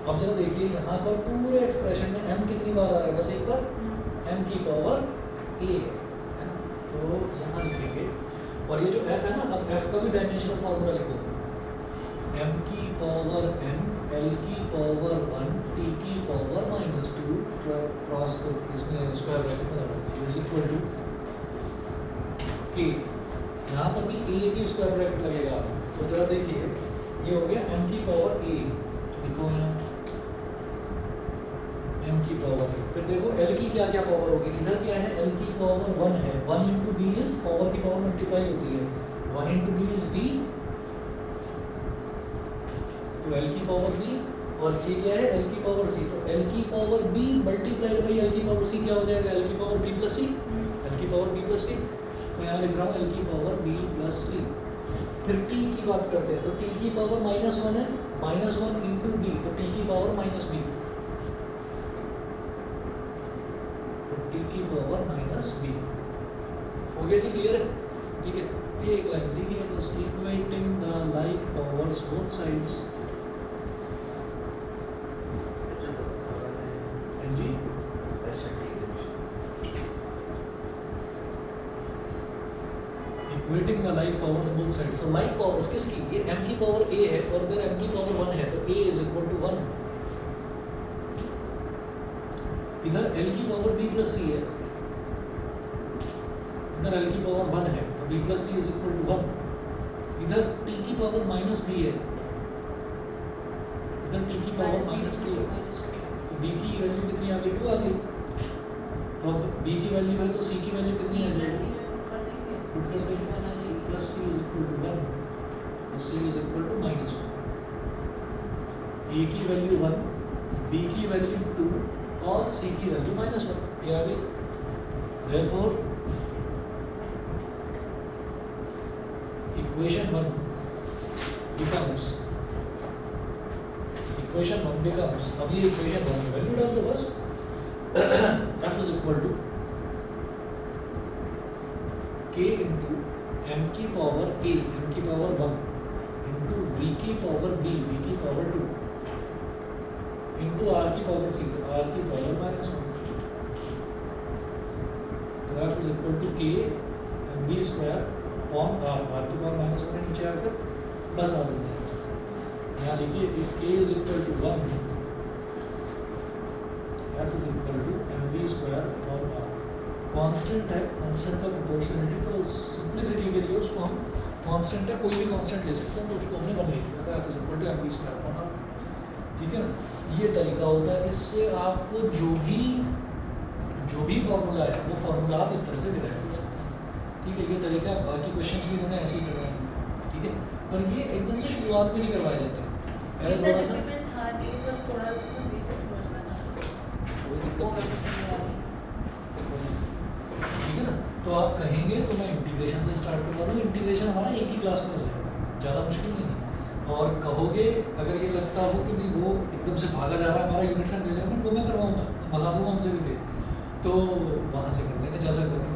अब जरा देखिए यहाँ पर पूरे एक्सप्रेशन में m कितनी बार आ रहा है, बस एक बार, m की पावर a है ना, तो यहाँ लिखेंगे। और ये जो f है ना, अब f का भी डायमेंशनल फार्मूला लिखो, m की पावर n, l की पावर 1, t की पावर -2 क्रॉस करो, इसमें स्क्वायर ब्रैकेट में डालो, इज इक्वल टू k। यहाँ पर भी a की स्क्वायर ब्रैकेट लगेगा, तो जरा देखिए ये हो गया m की पावर a, लिखो यहाँ m की पावर है। फिर देखो l की क्या क्या पावर होगी, इधर क्या है, l की पावर 1 है, 1 इंटू बी इज पावर की पावर मल्टीप्लाई होती है, 1 इंटू बी इज b, तो l की पावर b, और ये क्या है l की पावर c, तो l की power b multiply by l की पावर c क्या हो जाएगा, l की power b plus c, l की पावर b प्लस c। मैं यहाँ लिख रहा हूँ l की पावर b प्लस c। फिर t की बात करते हैं, तो t की पावर -1 है, -1 इंटू b, तो t की पावर -b, तो t की पावर -b हो गया जी, क्लियर है? ठीक है, ये एक लाइन देखिए बस, equating the like powers both sides. जी equating the like powers both sides, तो लाइक पावर्स किसकी, ये m की पावर a है, और अगर m की पावर 1 है तो a इज इक्वल टू 1। इधर l की पावर b प्लस c है, इधर l की पावर 1 है तो b plus c is equal to 1। इधर t की पावर माइनस b है, इधर t की पावर माइनस 2 है, तो b की वैल्यू कितनी आ गई, 2 आ गई। तो अब b की वैल्यू है तो c की वैल्यू कितनी आ जाएगी, पुट कर देंगे, plus c is equal to 1, तो c is equal to -1। a की वैल्यू 1, b की वैल्यू 2 और c की वैल्यू -1, ये आ गई। देयरफॉर इक्वेशन 1 becomes, अब ये इक्वेशन 1 में वैल्यू डाल दो बस, f is equal to k इंटू m की पावर a, m की पावर 1 इंटू b की पावर b, b की पावर 2 इंटू r की पावर c, तो r की पावर -1। तो f is equal to k b square upon r, r की पावर -1 है नीचे आकर, बस आ गया। यहाँ लिखिए if k is equal to 1, f is equal to mb square upon r। Constant है, कांस्टेंट का प्रोपोर्शनलिटी, तो सिंप्लिसिटी के लिए उसको हम कांस्टेंट है, कोई भी कांस्टेंट ले सकते हैं, तो उसको हमने 1 ले लिया, तो f is equal to mb square upon r। ठीक है ना, ये तरीका होता है, इससे आपको जो भी फार्मूला है वो फार्मूला आप इस तरह से डिराइव कर सकते हैं। ठीक है, ये तरीका है, बाकी क्वेश्चंस भी इन्होंने ऐसे ही करवाए हैं, ठीक है, पर ये एकदम से शुरुआत में नहीं करवाए जाते, पहले थोड़ा सा थोड़ा बेसिक समझना था, कोई वो दिक्कत मेरे को समझ आ गई। ठीक है ना। तो आप कहेंगे तो मैं इंटीग्रेशन से स्टार्ट करवा दूँ, इंटीग्रेशन हमारा एक ही क्लास में हो जाएगा, ज़्यादा मुश्किल नहीं है। और कहोगे अगर ये लगता हो कि नहीं वो एकदम से भागा जा रहा है हमारा यूनिट्स एंड मेजरमेंट, वो मैं करवाऊँगा, भगा दूँगा उनसे भी थे, तो वहाँ से कर लेंगे, जैसा करके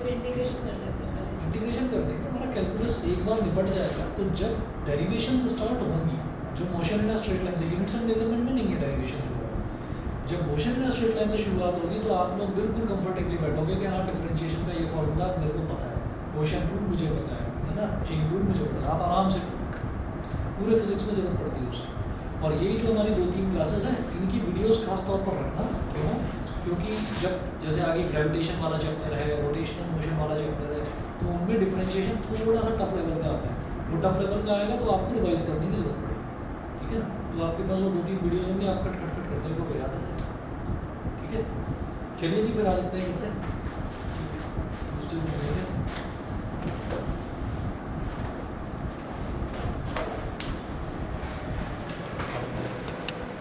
फिर इंटीग्रेशन कर लेते हैं पहले। इंटीग्रेशन कर देंगे, हमारा कैलकुलस एक बार निपट जाएगा। तो जब डेरिवेशन स्टार्ट होंगी, जो मोशन इन स्ट्रेट लाइन से, यूनिट्स एंड मेजरमेंट में नहीं है डेरिवेशन शुरू होगा, जब मोशन इन स्ट्रेट लाइन से शुरुआत होगी तो आप लोग बिल्कुल कंफर्टेबली बैठोगे कि हाँ डिफरेंशिएशन का ये फॉर्मूला मेरे को पता है, मोशन रूल मुझे पता है ना, चेन रूल मुझे पता है, आप आराम से पूरे फिजिक्स में जरूरत पड़ती है उसकी। और यही जो हमारी 2-3 क्लासेस हैं, इनकी वीडियोस खास तौर पर रखना, क्यों, क्योंकि जब जैसे आगे ग्रेविटेशन वाला चैप्टर है, रोटेशनल मोशन वाला चैप्टर है, तो उनमें डिफरेंशिएशन थोड़ा सा टफ लेवल का आता है। वो टफ लेवल का आएगा तो आपको रिवाइज करने की जरूरत पड़ेगी, ठीक है ना। तो आपके पास वो 2-3 वीडियोज होंगे, आप कट कट कट करते हुए याद आ जाएगा, ठीक है। चलिए जी, फिर आ जाते हैं, करते हैं, ठीक है।